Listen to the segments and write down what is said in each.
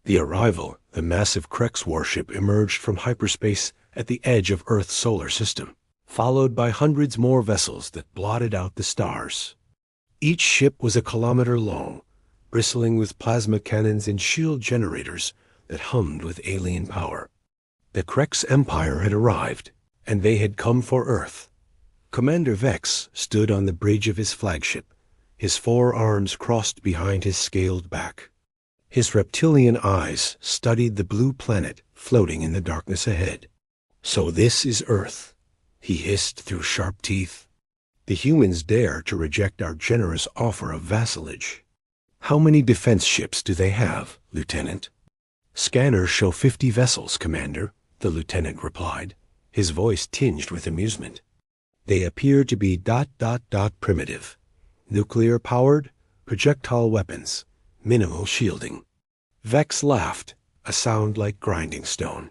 The arrival, the massive Krex warship emerged from hyperspace at the edge of Earth's solar system, followed by hundreds more vessels that blotted out the stars. Each ship was a kilometer long, bristling with plasma cannons and shield generators that hummed with alien power. The Krex Empire had arrived, and they had come for Earth. Commander Vex stood on the bridge of his flagship, his 4 arms crossed behind his scaled back. His reptilian eyes studied the blue planet floating in the darkness ahead. "So this is Earth," he hissed through sharp teeth. "The humans dare to reject our generous offer of vassalage. How many defense ships do they have, Lieutenant?" "Scanners show 50 vessels, Commander," the lieutenant replied, his voice tinged with amusement. "They appear to be ... primitive. Nuclear-powered, projectile weapons, minimal shielding." Vex laughed, a sound like grinding stone.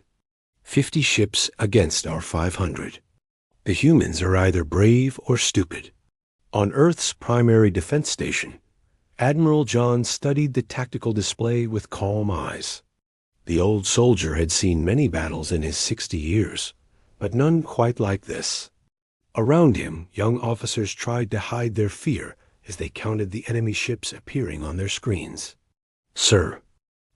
50 ships against our 500. The humans are either brave or stupid." On Earth's primary defense station, Admiral John studied the tactical display with calm eyes. The old soldier had seen many battles in his 60 years, but none quite like this. Around him, young officers tried to hide their fear as they counted the enemy ships appearing on their screens. "Sir,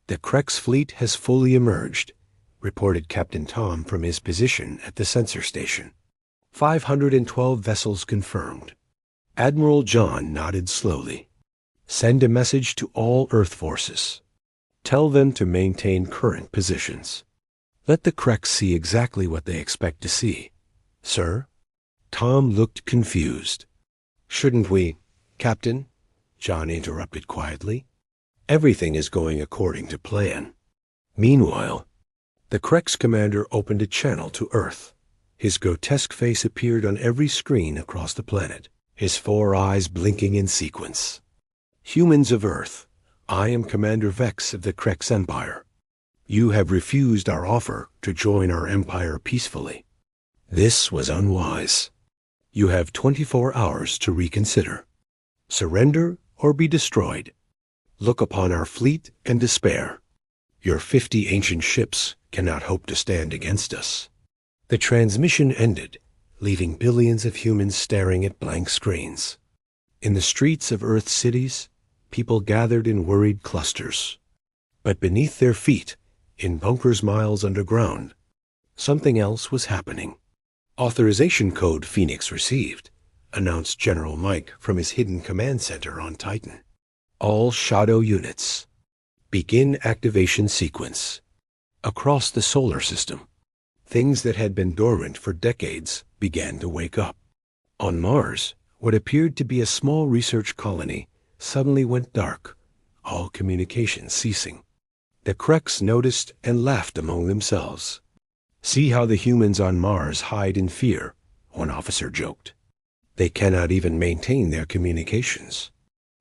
the Krex fleet has fully emerged," reported Captain Tom from his position at the sensor station. 512 vessels confirmed. Admiral John nodded slowly. "Send a message to all Earth forces. Tell them to maintain current positions. Let the Krex see exactly what they expect to see." "Sir?" Tom looked confused. "Shouldn't we, Captain?" John interrupted quietly. "Everything is going according to plan." Meanwhile, the Krex commander opened a channel to Earth. His grotesque face appeared on every screen across the planet, his 4 eyes blinking in sequence. "Humans of Earth, I am Commander Vex of the Krex Empire. You have refused our offer to join our empire peacefully. This was unwise. You have 24 hours to reconsider. Surrender or be destroyed. Look upon our fleet and despair. Your 50 ancient ships cannot hope to stand against us." The transmission ended, leaving billions of humans staring at blank screens. In the streets of Earth's cities, people gathered in worried clusters. But beneath their feet, in bunkers miles underground, something else was happening. "Authorization code Phoenix received," announced General Mike from his hidden command center on Titan. "All Shadow units, begin activation sequence." Across the solar system, things that had been dormant for decades began to wake up. On Mars, what appeared to be a small research colony suddenly went dark, all communication ceasing. The Krex noticed and laughed among themselves. "See how the humans on Mars hide in fear," one officer joked. "They cannot even maintain their communications."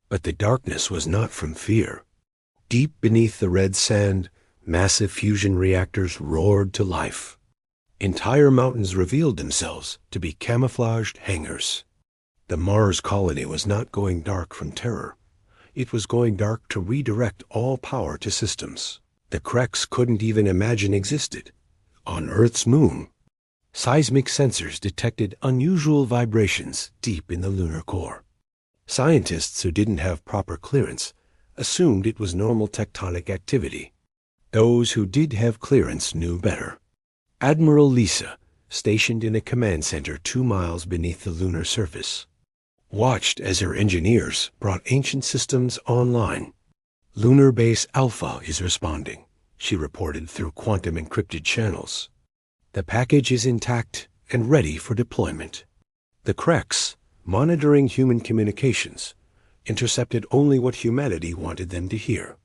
But the darkness was not from fear. Deep beneath the red sand, massive fusion reactors roared to life. Entire mountains revealed themselves to be camouflaged hangars. The Mars colony was not going dark from terror. It was going dark to redirect all power to systems the Krex couldn't even imagine existed. On Earth's moon, seismic sensors detected unusual vibrations deep in the lunar core. Scientists who didn't have proper clearance assumed it was normal tectonic activity. Those who did have clearance knew better. Admiral Lisa, stationed in a command center 2 miles beneath the lunar surface, watched as her engineers brought ancient systems online. "Lunar Base Alpha is responding," she reported through quantum-encrypted channels. "The package is intact and ready for deployment." The Krex, monitoring human communications, intercepted only what humanity wanted them to hear: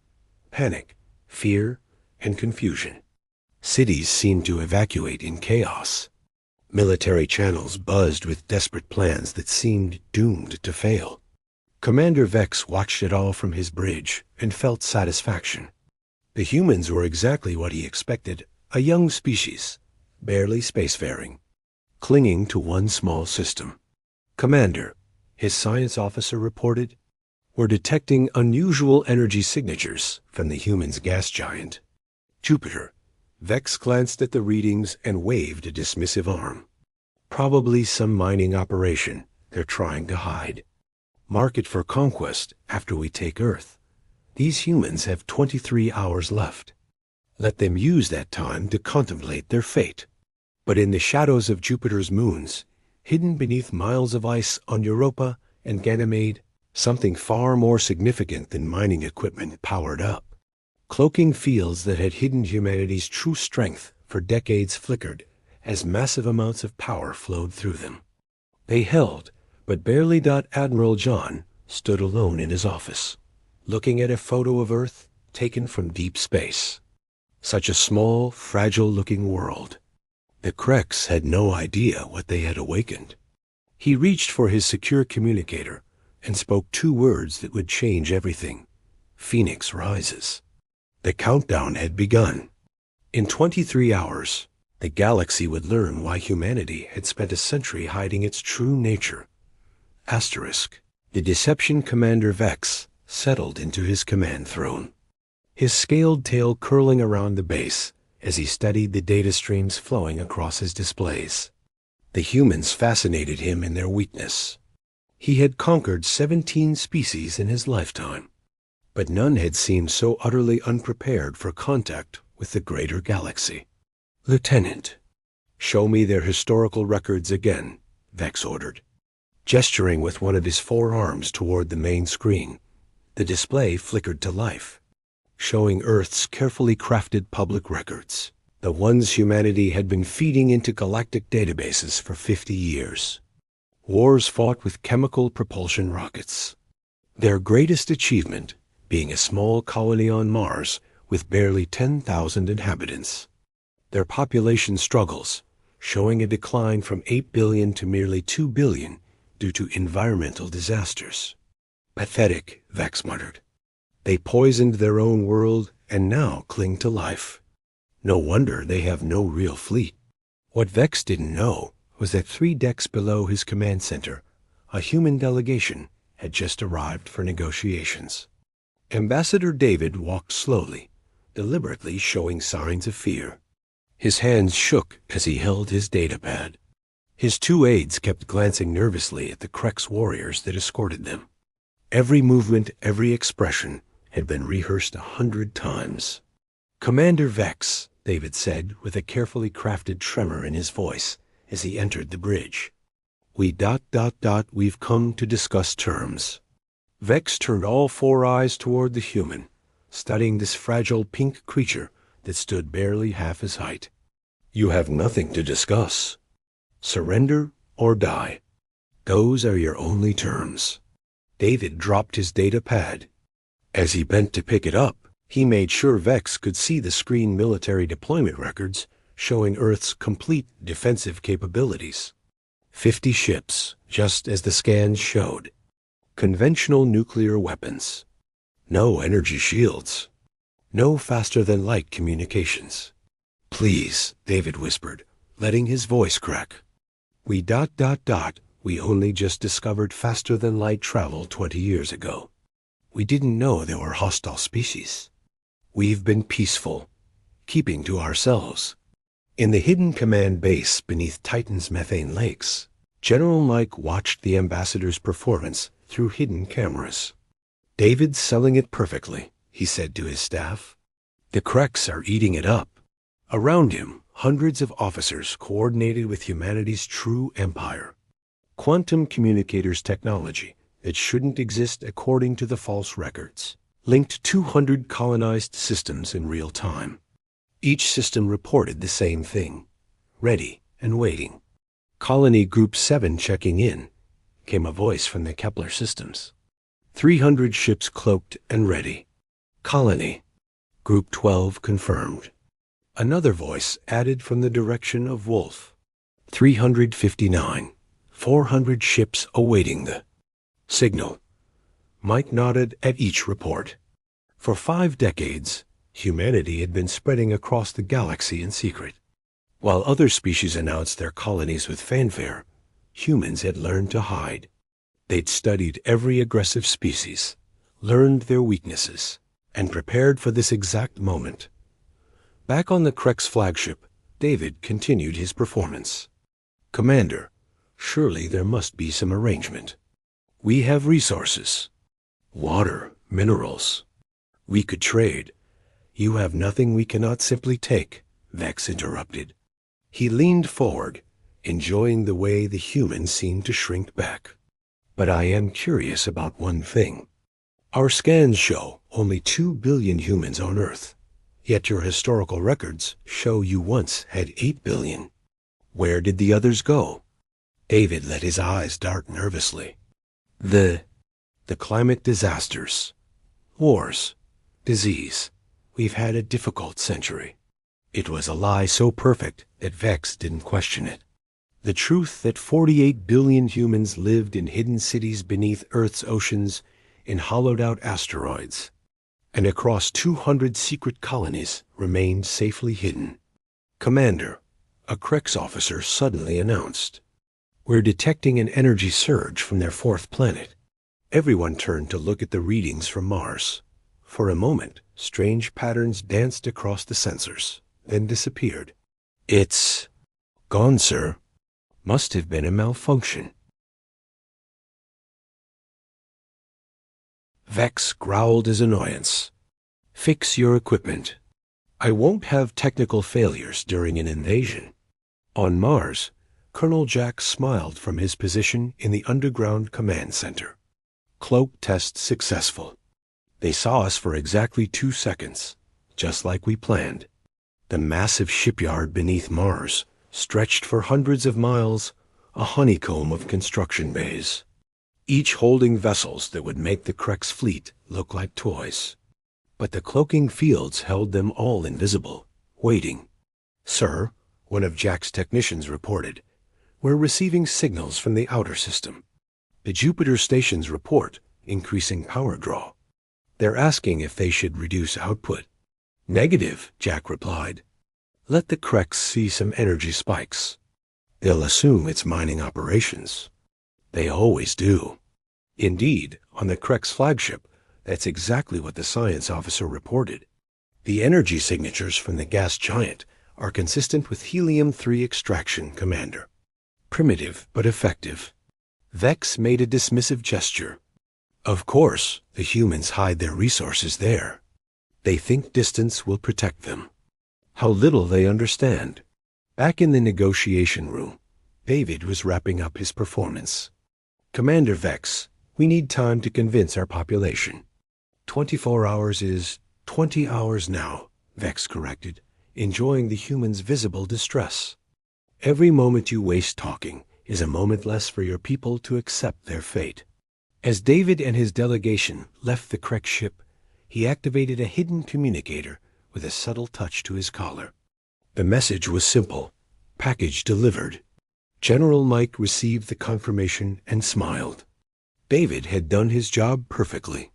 panic, fear, and confusion. Cities seemed to evacuate in chaos. Military channels buzzed with desperate plans that seemed doomed to fail. Commander Vex watched it all from his bridge and felt satisfaction. The humans were exactly what he expected, a young species, barely spacefaring, clinging to one small system. "Commander," his science officer reported, were detecting unusual energy signatures from the human's gas giant. Jupiter. Vex glanced at the readings and waved a dismissive arm. Probably some mining operation they're trying to hide. Mark it for conquest after we take Earth. These humans have 23 hours left. Let them use that time to contemplate their fate. But in the shadows of Jupiter's moons, hidden beneath miles of ice on Europa and Ganymede, something far more significant than mining equipment powered up. Cloaking fields that had hidden humanity's true strength for decades flickered as massive amounts of power flowed through them. They held, but barely. Admiral John stood alone in his office, looking at a photo of Earth taken from deep space. Such a small, fragile-looking world. The Krex had no idea what they had awakened. He reached for his secure communicator and spoke 2 words that would change everything. Phoenix rises. The countdown had begun. In 23 hours, the galaxy would learn why humanity had spent a century hiding its true nature. Asterisk. The Deception Commander Vex settled into his command throne, his scaled tail curling around the base as he studied the data streams flowing across his displays. The humans fascinated him in their weakness. He had conquered 17 species in his lifetime, but none had seemed so utterly unprepared for contact with the greater galaxy. Lieutenant, show me their historical records again, Vex ordered. Gesturing with one of his 4 arms toward the main screen, the display flickered to life, showing Earth's carefully crafted public records, the ones humanity had been feeding into galactic databases for 50 years. Wars fought with chemical propulsion rockets. Their greatest achievement being a small colony on Mars with barely 10,000 inhabitants. Their population struggles, showing a decline from 8 billion to merely 2 billion due to environmental disasters. Pathetic, Vex muttered. They poisoned their own world and now cling to life. No wonder they have no real fleet. What Vex didn't know was that 3 decks below his command center, a human delegation had just arrived for negotiations. Ambassador David walked slowly, deliberately showing signs of fear. His hands shook as he held his datapad. His 2 aides kept glancing nervously at the Krex warriors that escorted them. Every movement, every expression had been rehearsed 100 times. Commander Vex, David said with a carefully crafted tremor in his voice as he entered the bridge. We've come to discuss terms. Vex turned all 4 eyes toward the human, studying this fragile pink creature that stood barely half his height. You have nothing to discuss. Surrender or die. Those are your only terms. David dropped his data pad. As he bent to pick it up, he made sure Vex could see the screen military deployment records showing Earth's complete defensive capabilities. 50 ships, just as the scans showed. Conventional nuclear weapons. No energy shields. No faster-than-light communications. Please, David whispered, letting his voice crack. We only just discovered faster-than-light travel 20 years ago. We didn't know there were hostile species. We've been peaceful, keeping to ourselves. In the hidden command base beneath Titan's methane lakes, General Mike watched the ambassador's performance through hidden cameras. David's selling it perfectly, he said to his staff. The Krex are eating it up. Around him, hundreds of officers coordinated with humanity's true empire. Quantum communicators technology that shouldn't exist according to the false records, linked 200 colonized systems in real time. Each system reported the same thing, ready and waiting. Colony Group 7 checking in, came a voice from the Kepler systems. 300 ships cloaked and ready. Colony. Group 12 confirmed. Another voice added from the direction of Wolf. 359. 400 ships awaiting the signal. Mike nodded at each report. For 5 decades, humanity had been spreading across the galaxy in secret. While other species announced their colonies with fanfare, humans had learned to hide. They'd studied every aggressive species, learned their weaknesses, and prepared for this exact moment. Back on the Krex flagship, David continued his performance. "Commander, surely there must be some arrangement. We have resources. Water, minerals. We could trade. You have nothing we cannot simply take," Vex interrupted. He leaned forward, enjoying the way the humans seemed to shrink back. "But I am curious about one thing. Our scans show only 2 billion humans on Earth, yet your historical records show you once had 8 billion. Where did the others go?" David let his eyes dart nervously. The climate disasters. Wars. Disease. We've had a difficult century." It was a lie so perfect that Vex didn't question it. The truth that 48 billion humans lived in hidden cities beneath Earth's oceans, in hollowed-out asteroids, and across 200 secret colonies remained safely hidden. "Commander," a Krex officer suddenly announced, "we're detecting an energy surge from their 4th planet." Everyone turned to look at the readings from Mars. For a moment, strange patterns danced across the sensors, then disappeared. "It's gone, sir. Must have been a malfunction." Vex growled his annoyance. "Fix your equipment. I won't have technical failures during an invasion." On Mars, Colonel Jack smiled from his position in the underground command center. "Cloak test successful. They saw us for exactly 2 seconds, just like we planned." The massive shipyard beneath Mars stretched for hundreds of miles, a honeycomb of construction bays, each holding vessels that would make the Krex fleet look like toys. But the cloaking fields held them all invisible, waiting. "Sir," one of Jack's technicians reported, "we're receiving signals from the outer system. The Jupiter stations report increasing power draw. They're asking if they should reduce output." "Negative," Jack replied. "Let the Krex see some energy spikes. They'll assume it's mining operations. They always do." Indeed, on the Krex flagship, that's exactly what the science officer reported. "The energy signatures from the gas giant are consistent with helium-3 extraction, Commander. Primitive but effective." Vex made a dismissive gesture. "Of course, the humans hide their resources there. They think distance will protect them. How little they understand." Back in the negotiation room, David was wrapping up his performance. "Commander Vex, we need time to convince our population." 24 hours is 20 hours now," Vex corrected, enjoying the humans' visible distress. "Every moment you waste talking is a moment less for your people to accept their fate." As David and his delegation left the Krex ship, he activated a hidden communicator with a subtle touch to his collar. The message was simple: "Package delivered." General Mike received the confirmation and smiled. David had done his job perfectly.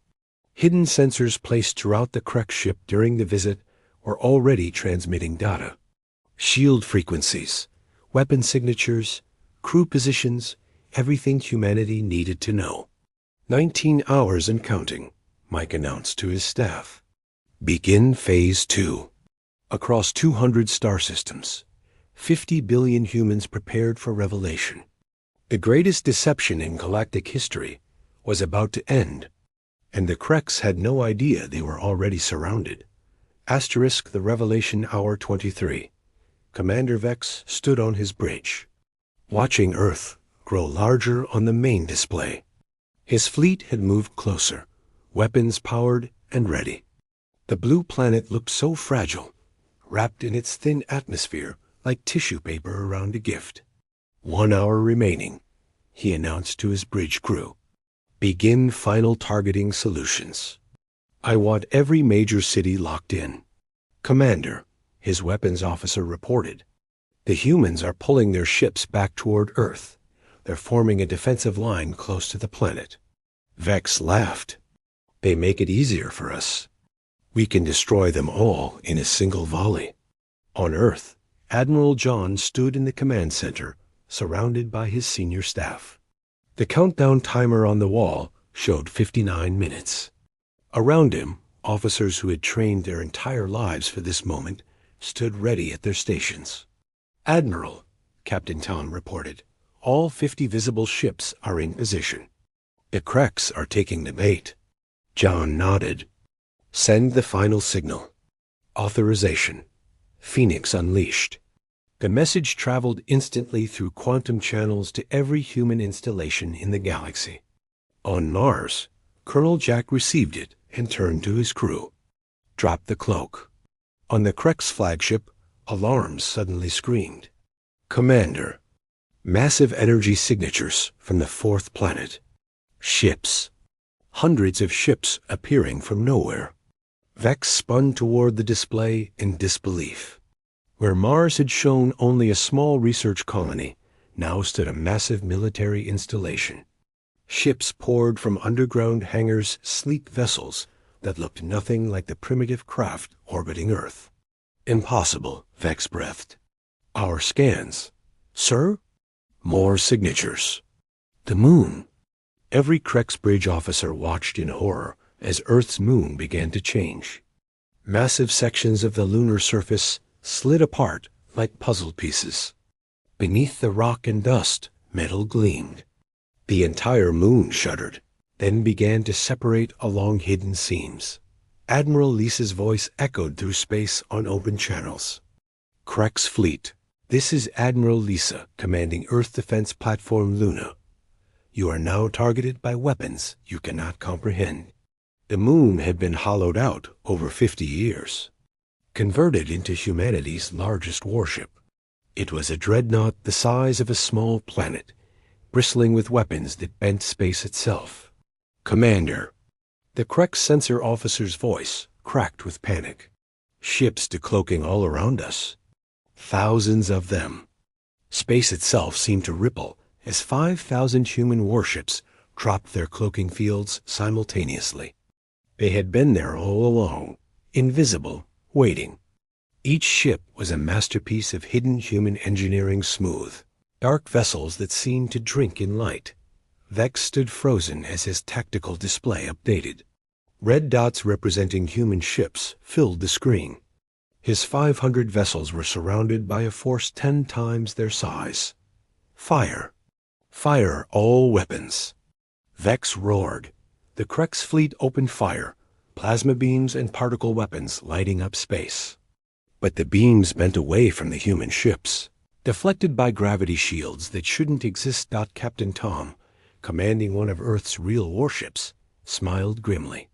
Hidden sensors placed throughout the Krex ship during the visit were already transmitting data. Shield frequencies, weapon signatures, crew positions, everything humanity needed to know. 19 hours and counting, Mike announced to his staff. Begin Phase 2. Across 200 star systems, 50 billion humans prepared for revelation. The greatest deception in galactic history was about to end, and the Krex had no idea they were already surrounded. Asterisk the revelation hour 23. Commander Vex stood on his bridge, watching Earth grow larger on the main display. His fleet had moved closer, weapons powered and ready. The blue planet looked so fragile, wrapped in its thin atmosphere like tissue paper around a gift. 1 hour remaining, he announced to his bridge crew. Begin final targeting solutions. I want every major city locked in. Commander, his weapons officer reported. The humans are pulling their ships back toward Earth. They're forming a defensive line close to the planet. Vex laughed. They make it easier for us. We can destroy them all in a single volley. On Earth, Admiral John stood in the command center, surrounded by his senior staff. The countdown timer on the wall showed 59 minutes. Around him, officers who had trained their entire lives for this moment stood ready at their stations. "Admiral," Captain Tom reported, "all 50 visible ships are in position. The Creks are taking the bait." John nodded. "Send the final signal." Authorization. Phoenix unleashed. The message traveled instantly through quantum channels to every human installation in the galaxy. On Mars, Colonel Jack received it and turned to his crew. "Drop the cloak." On the Creks flagship, alarms suddenly screamed. "Commander, massive energy signatures from the 4th planet. Ships. Hundreds of ships appearing from nowhere." Vex spun toward the display in disbelief. Where Mars had shown only a small research colony, now stood a massive military installation. Ships poured from underground hangars, sleek vessels that looked nothing like the primitive craft orbiting Earth. "Impossible," Vex breathed. "Our scans." "Sir?" "More signatures." "The moon." Every Creks bridge officer watched in horror as Earth's moon began to change. Massive sections of the lunar surface slid apart like puzzle pieces. Beneath the rock and dust, metal gleamed. The entire moon shuddered, then began to separate along hidden seams. Admiral Lisa's voice echoed through space on open channels. "Creks Fleet, this is Admiral Lisa commanding Earth Defense Platform Luna. You are now targeted by weapons you cannot comprehend." The moon had been hollowed out over 50 years, converted into humanity's largest warship. It was a dreadnought the size of a small planet, bristling with weapons that bent space itself. "Commander." The Creks sensor officer's voice cracked with panic. "Ships decloaking all around us. Thousands of them." Space itself seemed to ripple as 5,000 human warships dropped their cloaking fields simultaneously. They had been there all along, invisible, waiting. Each ship was a masterpiece of hidden human engineering, smooth. Dark vessels that seemed to drink in light. Vex stood frozen as his tactical display updated. Red dots representing human ships filled the screen. His 500 vessels were surrounded by a force 10 times their size. "Fire! Fire all weapons!" Vex roared. The Creks fleet opened fire, plasma beams and particle weapons lighting up space. But the beams bent away from the human ships, deflected by gravity shields that shouldn't exist. Captain Tom, commanding one of Earth's real warships, smiled grimly.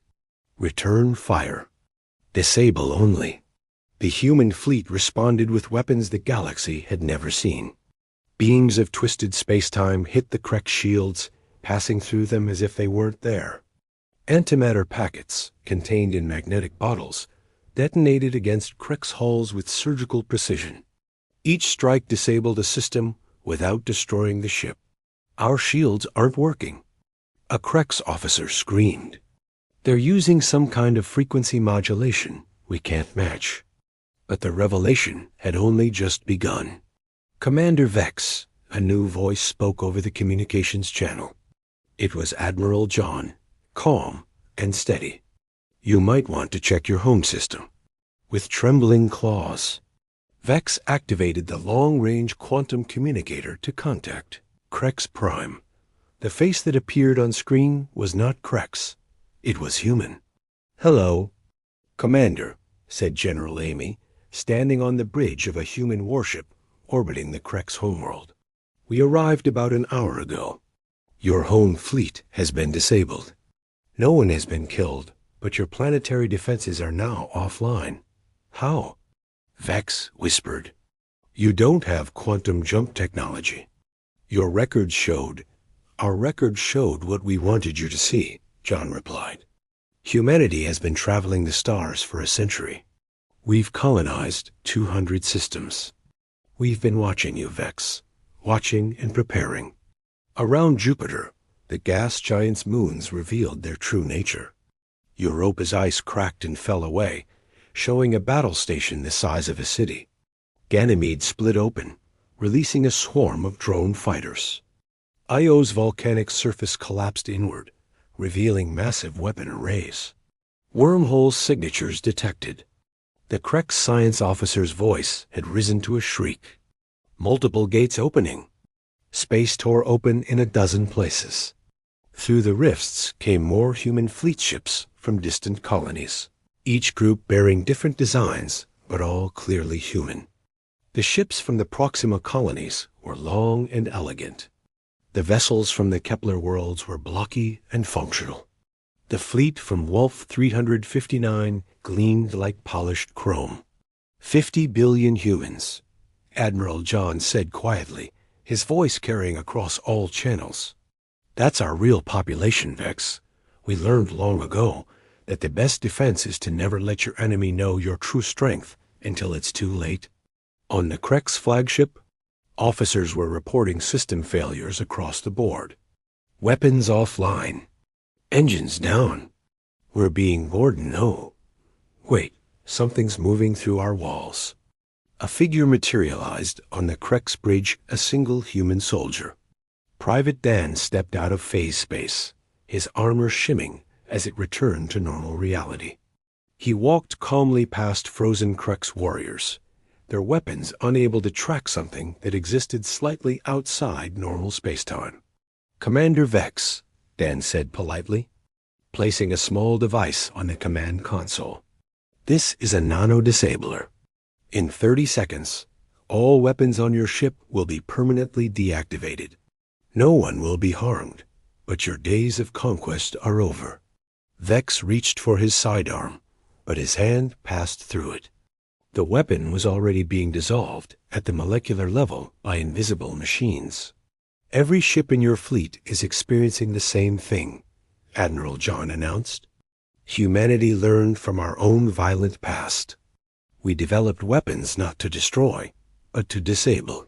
"Return fire. Disable only." The human fleet responded with weapons the galaxy had never seen. Beams of twisted space-time hit the Creks shields, passing through them as if they weren't there. Antimatter packets, contained in magnetic bottles, detonated against Creks hulls with surgical precision. Each strike disabled a system without destroying the ship. "Our shields aren't working." A Creks officer screamed. "They're using some kind of frequency modulation we can't match." But the revelation had only just begun. "Commander Vex," a new voice spoke over the communications channel. It was Admiral John, calm and steady. "You might want to check your home system." With trembling claws, Vex activated the long-range quantum communicator to contact Creks Prime. The face that appeared on screen was not Creks. It was human. "Hello." "Commander," said General Amy, standing on the bridge of a human warship orbiting the Creks homeworld. "We arrived about an hour ago. Your home fleet has been disabled. No one has been killed, but your planetary defenses are now offline." "How?" Vex whispered. "You don't have quantum jump technology. Your records showed." "Our records showed what we wanted you to see," John replied. "Humanity has been traveling the stars for a century. We've colonized 200 systems. We've been watching you, Vex, watching and preparing." Around Jupiter, the gas giant's moons revealed their true nature. Europa's ice cracked and fell away, showing a battle station the size of a city. Ganymede split open, releasing a swarm of drone fighters. Io's volcanic surface collapsed inward, revealing massive weapon arrays. Wormhole signatures detected. The Krex science officer's voice had risen to a shriek. Multiple gates opening. Space tore open in a dozen places. Through the rifts came more human fleet ships from distant colonies, each group bearing different designs, but all clearly human. The ships from the Proxima colonies were long and elegant. The vessels from the Kepler worlds were blocky and functional. The fleet from Wolf 359 gleamed like polished chrome. 50 billion humans, Admiral John said quietly, his voice carrying across all channels. That's our real population, Vex. We learned long ago that the best defense is to never let your enemy know your true strength until it's too late. On the Krex flagship, officers were reporting system failures across the board. Weapons offline. Engines down. We're being bored, no. Wait, something's moving through our walls. A figure materialized on the Krex bridge, a single human soldier. Private Dan stepped out of phase space, his armor shimming as it returned to normal reality. He walked calmly past frozen Krex warriors, their weapons unable to track something that existed slightly outside normal spacetime. Commander Vex, Dan said politely, placing a small device on the command console. This is a nano-disabler. In 30 seconds, all weapons on your ship will be permanently deactivated. No one will be harmed, but your days of conquest are over. Vex reached for his sidearm, but his hand passed through it. The weapon was already being dissolved at the molecular level by invisible machines. Every ship in your fleet is experiencing the same thing, Admiral John announced. Humanity learned from our own violent past. We developed weapons not to destroy, but to disable.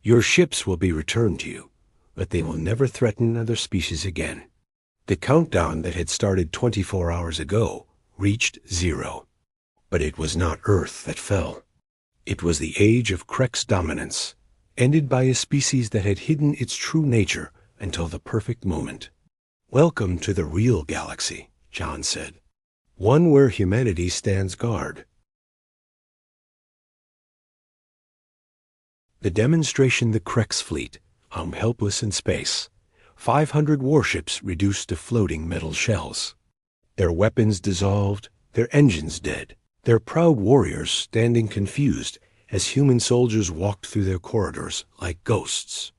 Your ships will be returned to you, but they will never threaten other species again. The countdown that had started 24 hours ago reached 0. But it was not Earth that fell. It was the age of Krex dominance, ended by a species that had hidden its true nature until the perfect moment. Welcome to the real galaxy, John said. One where humanity stands guard. The demonstration, the Krex fleet, hung helpless in space. 500 warships reduced to floating metal shells. Their weapons dissolved, their engines dead, their proud warriors standing confused as human soldiers walked through their corridors like ghosts.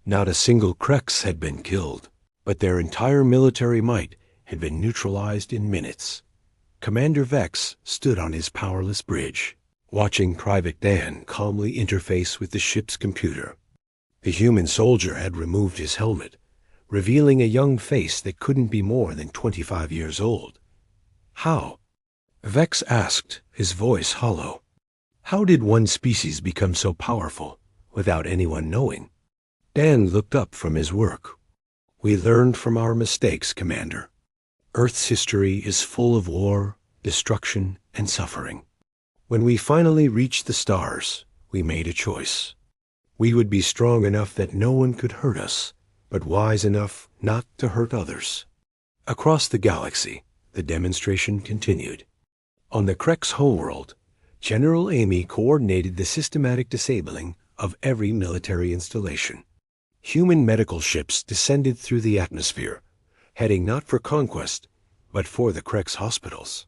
Not a single Krex had been killed, but their entire military might had been neutralized in minutes. Commander Vex stood on his powerless bridge, watching Private Dan calmly interface with the ship's computer. The human soldier had removed his helmet, revealing a young face that couldn't be more than 25 years old. How? Vex asked, his voice hollow. How did one species become so powerful without anyone knowing? Dan looked up from his work. We learned from our mistakes, Commander. Earth's history is full of war, destruction, and suffering. When we finally reached the stars, we made a choice. We would be strong enough that no one could hurt us, but wise enough not to hurt others. Across the galaxy, the demonstration continued. On the Krex homeworld, General Amy coordinated the systematic disabling of every military installation. Human medical ships descended through the atmosphere, heading not for conquest, but for the Krex hospitals.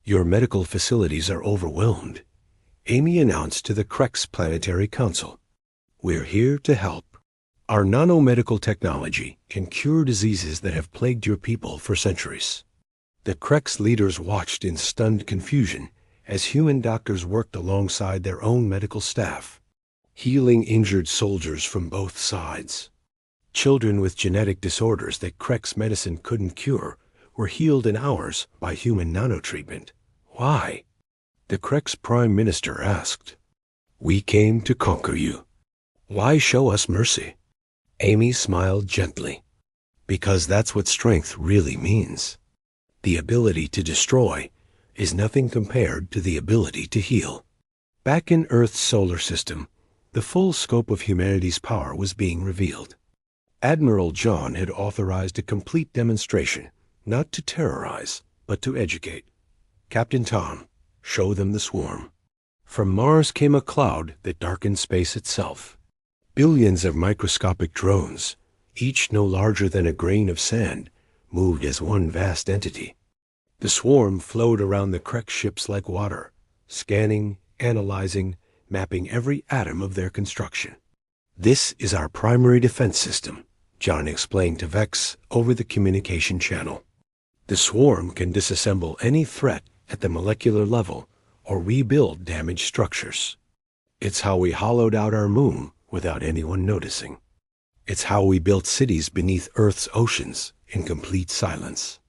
Your medical facilities are overwhelmed, Amy announced to the Krex Planetary Council. We're here to help. Our nanomedical technology can cure diseases that have plagued your people for centuries. The Krex leaders watched in stunned confusion as human doctors worked alongside their own medical staff, healing injured soldiers from both sides. Children with genetic disorders that Krex medicine couldn't cure were healed in hours by human nanotreatment. Why? The Krex Prime Minister asked. We came to conquer you. Why show us mercy? Amy smiled gently. Because that's what strength really means. The ability to destroy is nothing compared to the ability to heal. Back in Earth's solar system, the full scope of humanity's power was being revealed. Admiral John had authorized a complete demonstration, not to terrorize, but to educate. Captain Tom, show them the swarm. From Mars came a cloud that darkened space itself. Billions of microscopic drones, each no larger than a grain of sand, moved as one vast entity. The swarm flowed around the Krex ships like water, scanning, analyzing, mapping every atom of their construction. "This is our primary defense system," John explained to Vex over the communication channel. "The swarm can disassemble any threat at the molecular level or rebuild damaged structures. It's how we hollowed out our moon without anyone noticing. It's how we built cities beneath Earth's oceans in complete silence."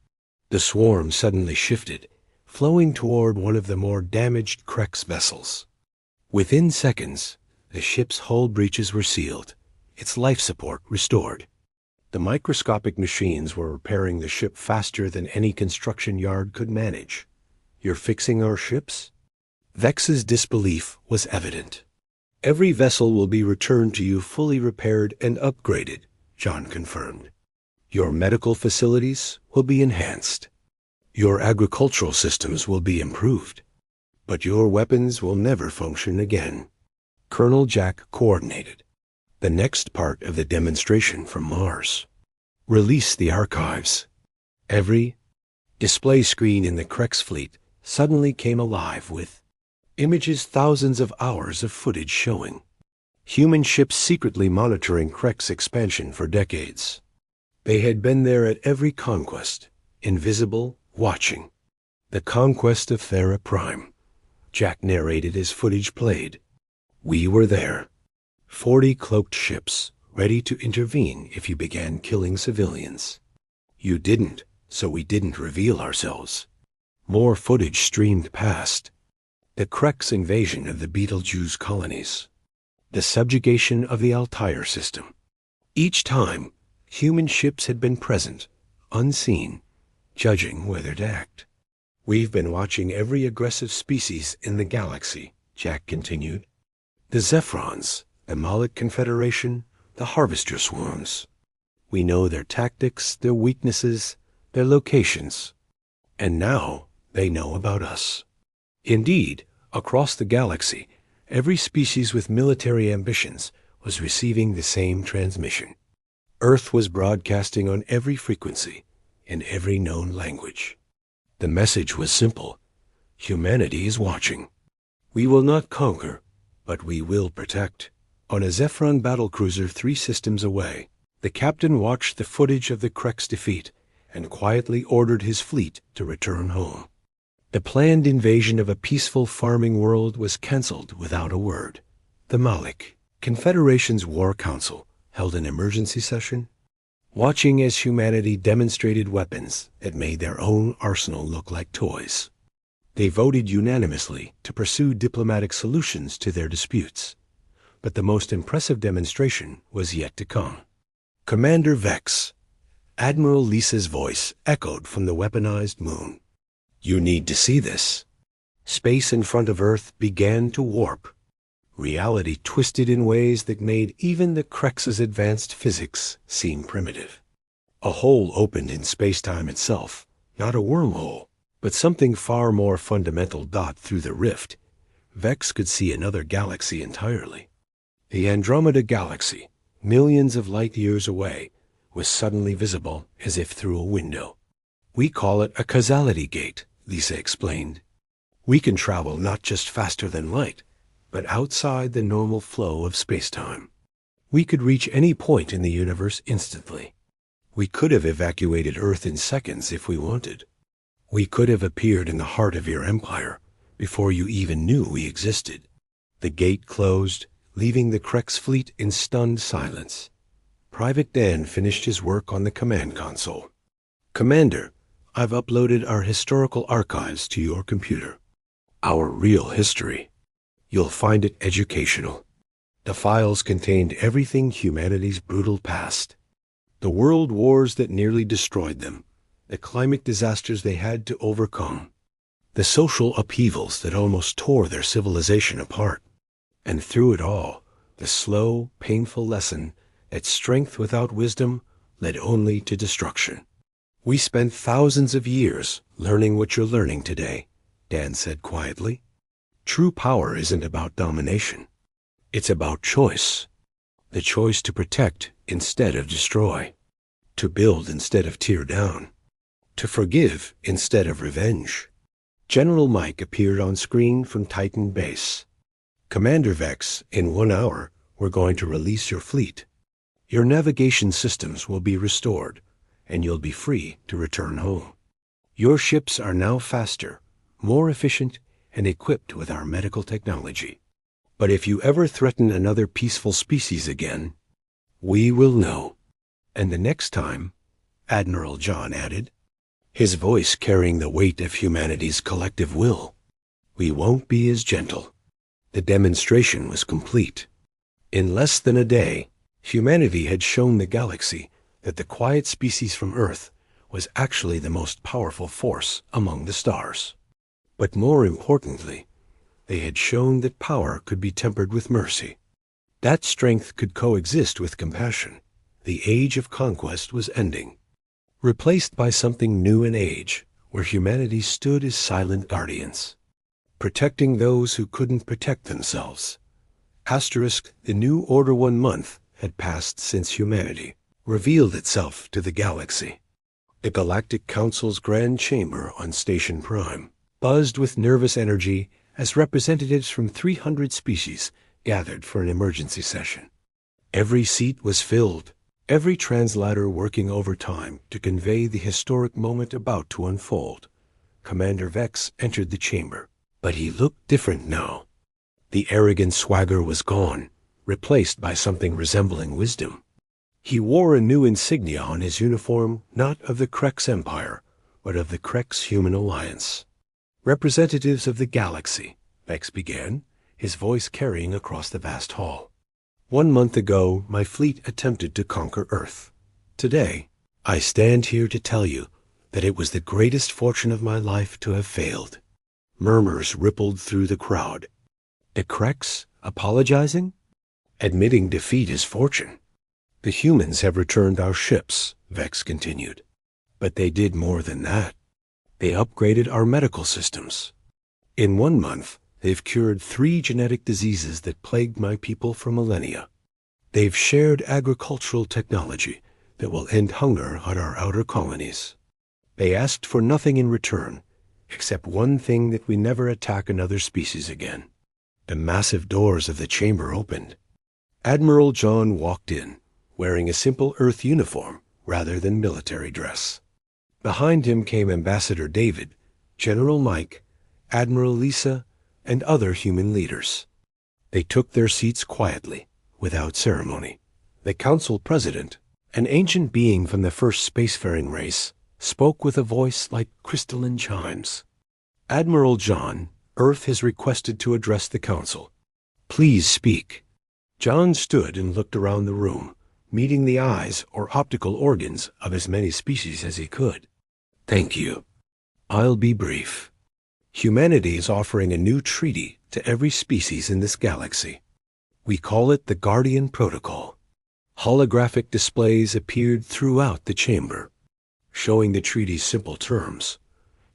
The swarm suddenly shifted, flowing toward one of the more damaged Krex vessels. Within seconds, the ship's hull breaches were sealed, its life support restored. The microscopic machines were repairing the ship faster than any construction yard could manage. "You're fixing our ships?" Vex's disbelief was evident. "Every vessel will be returned to you fully repaired and upgraded," John confirmed. "Your medical facilities will be enhanced. Your agricultural systems will be improved. But your weapons will never function again." Colonel Jack coordinated the next part of the demonstration from Mars. "Release the archives." Every display screen in the Krex fleet suddenly came alive with images, thousands of hours of footage showing human ships secretly monitoring Krex expansion for decades. They had been there at every conquest, invisible, watching. "The conquest of Thera Prime," Jack narrated as footage played. "We were there. 40 cloaked ships, ready to intervene if you began killing civilians. You didn't, so we didn't reveal ourselves." More footage streamed past. The Krex invasion of the Betelgeuse colonies. The subjugation of the Altair system. Each time, human ships had been present, unseen, judging whether to act. "We've been watching every aggressive species in the galaxy," Jack continued. "The Zephrons, the Malik Confederation, the Harvester Swarms. We know their tactics, their weaknesses, their locations. And now they know about us." Indeed, across the galaxy, every species with military ambitions was receiving the same transmission. Earth was broadcasting on every frequency, in every known language. The message was simple: humanity is watching. We will not conquer, but we will protect. On a Zephron battlecruiser 3 systems away, the captain watched the footage of the Krex defeat and quietly ordered his fleet to return home. The planned invasion of a peaceful farming world was cancelled without a word. The Malik Confederation's War Council held an emergency session, watching as humanity demonstrated weapons that made their own arsenal look like toys. They voted unanimously to pursue diplomatic solutions to their disputes. But the most impressive demonstration was yet to come. "Commander Vex," Admiral Lisa's voice echoed from the weaponized moon. "You need to see this." Space in front of Earth began to warp. Reality twisted in ways that made even the Krex's advanced physics seem primitive. A hole opened in space-time itself, not a wormhole, but something far more fundamental. Through the rift, Vex could see another galaxy entirely. The Andromeda Galaxy, millions of light years away, was suddenly visible as if through a window. "We call it a causality gate," Lisa explained. "We can travel not just faster than light, but outside the normal flow of space-time. We could reach any point in the universe instantly. We could have evacuated Earth in seconds if we wanted. We could have appeared in the heart of your empire before you even knew we existed." The gate closed, leaving the Krex fleet in stunned silence. Private Dan finished his work on the command console. "Commander, I've uploaded our historical archives to your computer. Our real history. You'll find it educational. The files contained everything humanity's brutal past. The world wars that nearly destroyed them, the climate disasters they had to overcome, the social upheavals that almost tore their civilization apart. And through it all, the slow, painful lesson that strength without wisdom led only to destruction. We spent thousands of years learning what you're learning today, Dan said quietly. True power isn't about domination. It's about choice. The choice to protect instead of destroy. To build instead of tear down. To forgive instead of revenge. General Mike appeared on screen from Titan Base. Commander Vex, in 1 hour, we're going to release your fleet. Your navigation systems will be restored, and you'll be free to return home. Your ships are now faster, more efficient, and equipped with our medical technology. But if you ever threaten another peaceful species again, we will know. And the next time, Admiral John added, his voice carrying the weight of humanity's collective will, we won't be as gentle. The demonstration was complete. In less than a day, humanity had shown the galaxy that the quiet species from Earth was actually the most powerful force among the stars. But more importantly, they had shown that power could be tempered with mercy. That strength could coexist with compassion. The age of conquest was ending, replaced by something new in age, where humanity stood as silent guardians, protecting those who couldn't protect themselves. Asterisk, the new Order 1 month had passed since humanity revealed itself to the galaxy. The Galactic Council's Grand Chamber on Station Prime buzzed with nervous energy as representatives from 300 species gathered for an emergency session. Every seat was filled, every translator working overtime to convey the historic moment about to unfold. Commander Vex entered the chamber, but he looked different now. The arrogant swagger was gone, replaced by something resembling wisdom. He wore a new insignia on his uniform, not of the Krex Empire, but of the Krex Human Alliance. Representatives of the galaxy, Vex began, his voice carrying across the vast hall. 1 month ago, my fleet attempted to conquer Earth. Today, I stand here to tell you that it was the greatest fortune of my life to have failed. Murmurs rippled through the crowd. The Krex apologizing? Admitting defeat is fortune. The humans have returned our ships, Vex continued. But they did more than that. They upgraded our medical systems. In 1 month, they've cured 3 genetic diseases that plagued my people for millennia. They've shared agricultural technology that will end hunger on our outer colonies. They asked for nothing in return, except one thing: that we never attack another species again. The massive doors of the chamber opened. Admiral John walked in, wearing a simple Earth uniform rather than military dress. Behind him came Ambassador David, General Mike, Admiral Lisa, and other human leaders. They took their seats quietly, without ceremony. The council president, an ancient being from the first spacefaring race, spoke with a voice like crystalline chimes. Admiral John, Earth has requested to address the council. Please speak. John stood and looked around the room, meeting the eyes or optical organs of as many species as he could. Thank you. I'll be brief. Humanity is offering a new treaty to every species in this galaxy. We call it the Guardian Protocol. Holographic displays appeared throughout the chamber, showing the treaty's simple terms.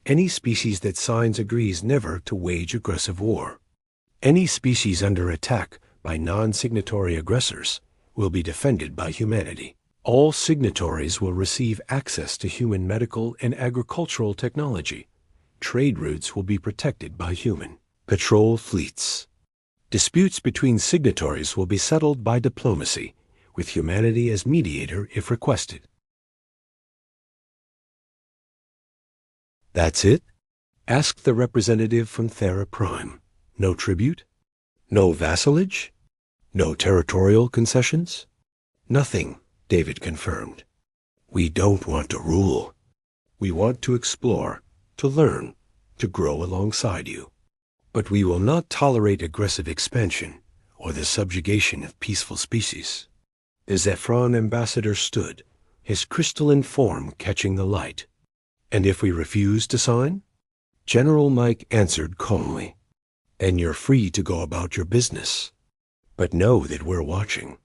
Any species that signs agrees never to wage aggressive war. Any species under attack by non-signatory aggressors will be defended by humanity. All signatories will receive access to human medical and agricultural technology. Trade routes will be protected by human patrol fleets. Disputes between signatories will be settled by diplomacy, with humanity as mediator if requested. That's it? Asked the representative from Thera Prime. No tribute? No vassalage? No territorial concessions? Nothing, David confirmed. We don't want to rule. We want to explore, to learn, to grow alongside you. But we will not tolerate aggressive expansion or the subjugation of peaceful species. The Zephron ambassador stood, his crystalline form catching the light. And if we refuse to sign? General Mike answered calmly. Then you're free to go about your business. But know that we're watching.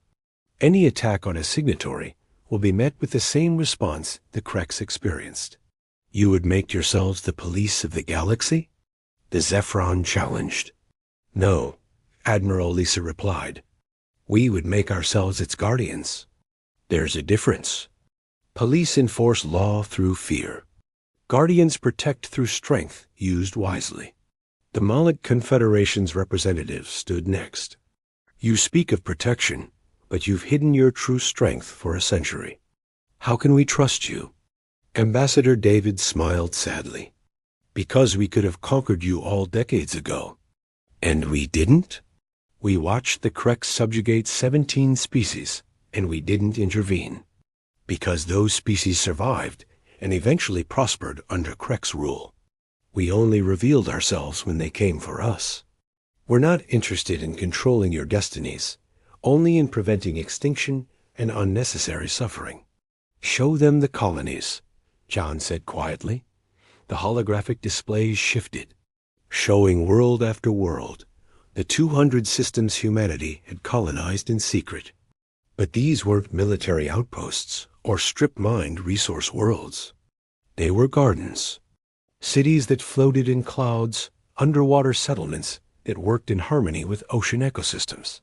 Any attack on a signatory will be met with the same response the Krex experienced. You would make yourselves the police of the galaxy? The Zephron challenged. No, Admiral Lisa replied. We would make ourselves its guardians. There's a difference. Police enforce law through fear. Guardians protect through strength used wisely. The Malik Confederation's representative stood next. You speak of protection, but you've hidden your true strength for a century. How can we trust you? Ambassador David smiled sadly. Because we could have conquered you all decades ago. And we didn't? We watched the Krex subjugate 17 species, and we didn't intervene. Because those species survived and eventually prospered under Krex rule. We only revealed ourselves when they came for us. We're not interested in controlling your destinies, only in preventing extinction and unnecessary suffering. Show them the colonies, John said quietly. The holographic displays shifted, showing world after world, the 200 systems humanity had colonized in secret. But these weren't military outposts or strip-mined resource worlds. They were gardens, cities that floated in clouds, underwater settlements that worked in harmony with ocean ecosystems,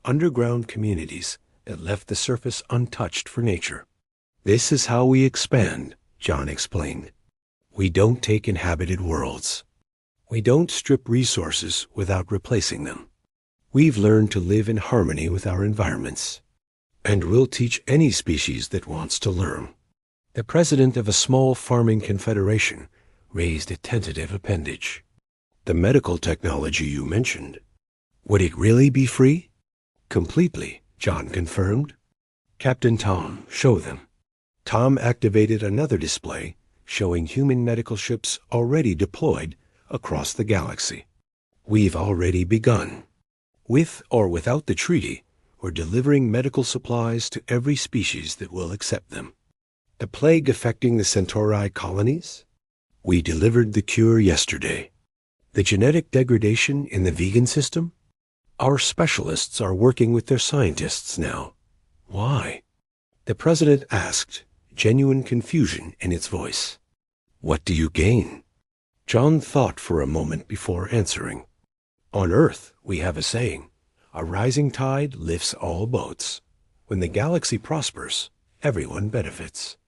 underground communities that left the surface untouched for nature. This is how we expand, John explained. We don't take inhabited worlds. We don't strip resources without replacing them. We've learned to live in harmony with our environments. And we'll teach any species that wants to learn. The president of a small farming confederation raised a tentative appendage. The medical technology you mentioned, would it really be free? Completely, John confirmed. Captain Tom, show them. Tom activated another display showing human medical ships already deployed across the galaxy. We've already begun. With or without the treaty, we're delivering medical supplies to every species that will accept them. The plague affecting the Centauri colonies? We delivered the cure yesterday. The genetic degradation in the vegan system? Our specialists are working with their scientists now. Why? The president asked, genuine confusion in its voice. What do you gain? John thought for a moment before answering. On Earth, we have a saying, a rising tide lifts all boats. When the galaxy prospers, everyone benefits.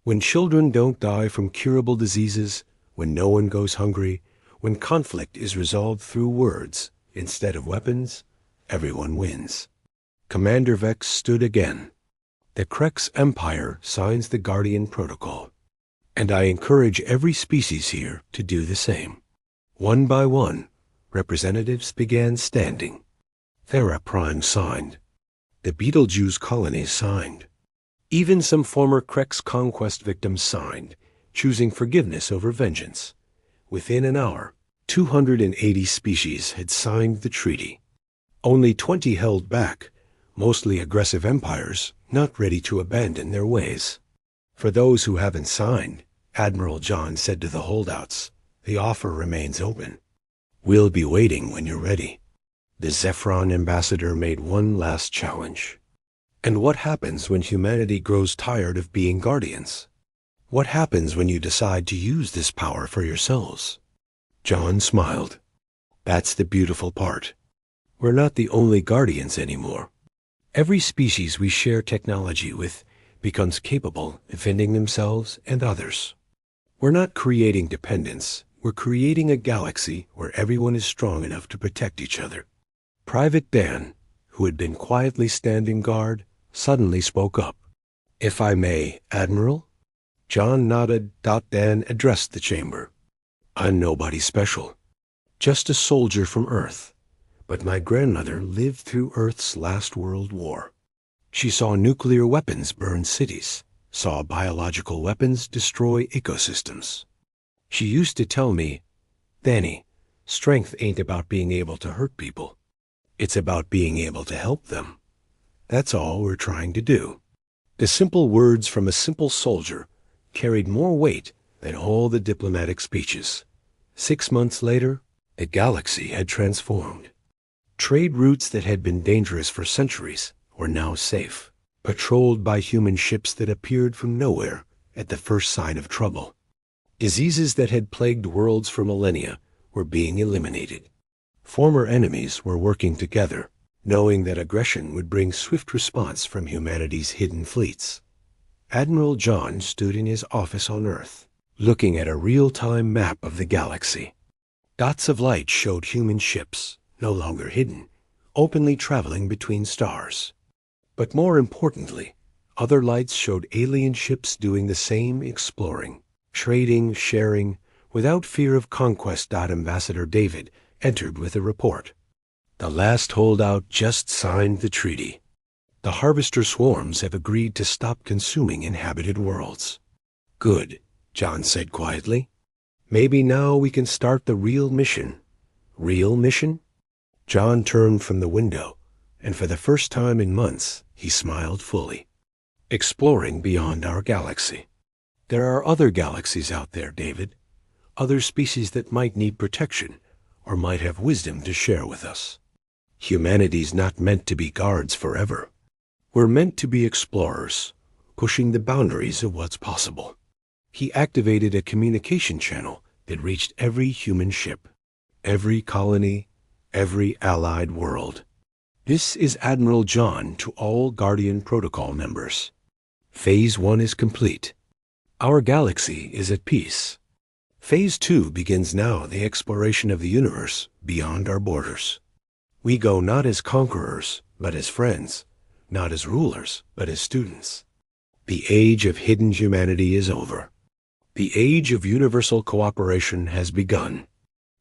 When children don't die from curable diseases, when no one goes hungry, when conflict is resolved through words instead of weapons, everyone wins. Commander Vex stood again. The Krex Empire signs the Guardian Protocol, and I encourage every species here to do the same. One by one, representatives began standing. Thera Prime signed. The Betelgeuse colonies signed. Even some former Krex conquest victims signed, choosing forgiveness over vengeance. Within an hour, 280 species had signed the treaty. Only 20 held back, mostly aggressive empires not ready to abandon their ways. For those who haven't signed, Admiral John said to the holdouts, the offer remains open. We'll be waiting when you're ready. The Zephron ambassador made one last challenge. And what happens when humanity grows tired of being guardians? What happens when you decide to use this power for yourselves? John smiled. That's the beautiful part. We're not the only guardians anymore. Every species we share technology with becomes capable of defending themselves and others. We're not creating dependence. We're creating a galaxy where everyone is strong enough to protect each other. Private Dan, who had been quietly standing guard, suddenly spoke up. If I may, Admiral? John nodded. Dan addressed the chamber. I'm nobody special. Just a soldier from Earth. But my grandmother lived through Earth's last World War. She saw nuclear weapons burn cities, saw biological weapons destroy ecosystems. She used to tell me, Danny, strength ain't about being able to hurt people. It's about being able to help them. That's all we're trying to do. The simple words from a simple soldier carried more weight than all the diplomatic speeches. 6 months later, the galaxy had transformed. Trade routes that had been dangerous for centuries were now safe. patrolled by human ships that appeared from nowhere at the first sign of trouble. Diseases that had plagued worlds for millennia were being eliminated. Former enemies were working together, knowing that aggression would bring swift response from humanity's hidden fleets. Admiral John stood in his office on Earth, looking at a real-time map of the galaxy. Dots of light showed human ships, no longer hidden, openly traveling between stars. But more importantly, other lights showed alien ships doing the same exploring, trading, sharing, without fear of conquest. Ambassador David entered with a report. The last holdout just signed the treaty. The harvester swarms have agreed to stop consuming inhabited worlds. Good, John said quietly. Maybe now we can start the real mission. Real mission? John turned from the window, and for the first time in months, he smiled fully. Exploring beyond our galaxy. There are other galaxies out there, David. Other species that might need protection, or might have wisdom to share with us. Humanity's not meant to be guards forever. We're meant to be explorers, pushing the boundaries of what's possible. He activated a communication channel that reached every human ship, every colony, every allied world. This is Admiral John to all Guardian Protocol members. Phase 1 is complete. Our galaxy is at peace. Phase 2 begins now, the exploration of the universe beyond our borders. We go not as conquerors, but as friends, not as rulers, but as students. The age of hidden humanity is over. The age of universal cooperation has begun.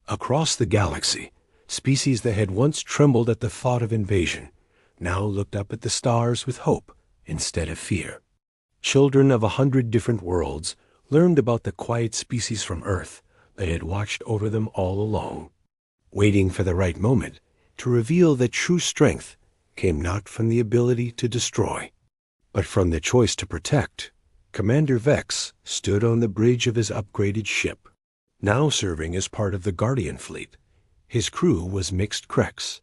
Across the galaxy, species that had once trembled at the thought of invasion now looked up at the stars with hope instead of fear. Children of 100 different worlds learned about the quiet species from Earth that had watched over them all along, waiting for the right moment to reveal that true strength came not from the ability to destroy, but from the choice to protect. Commander Vex stood on the bridge of his upgraded ship, now serving as part of the Guardian fleet. His crew was mixed Krex,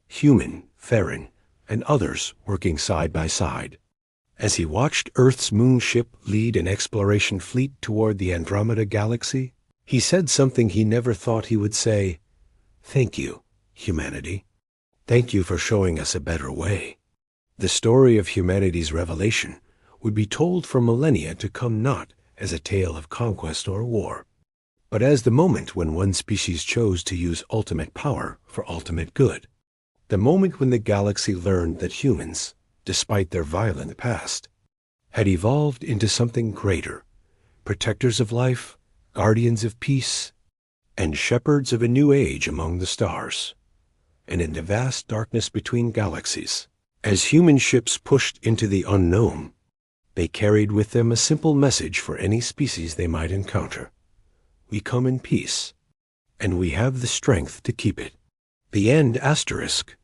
human, Theran, and others working side by side. As he watched Earth's moonship lead an exploration fleet toward the Andromeda galaxy, he said something he never thought he would say. Thank you, humanity. Thank you for showing us a better way. The story of humanity's revelation would be told for millennia to come, not as a tale of conquest or war, but as the moment when one species chose to use ultimate power for ultimate good. The moment when the galaxy learned that humans, despite their violent past, had evolved into something greater, protectors of life, guardians of peace, and shepherds of a new age among the stars. And in the vast darkness between galaxies, as human ships pushed into the unknown, they carried with them a simple message for any species they might encounter. We come in peace, and we have the strength to keep it. The end asterisk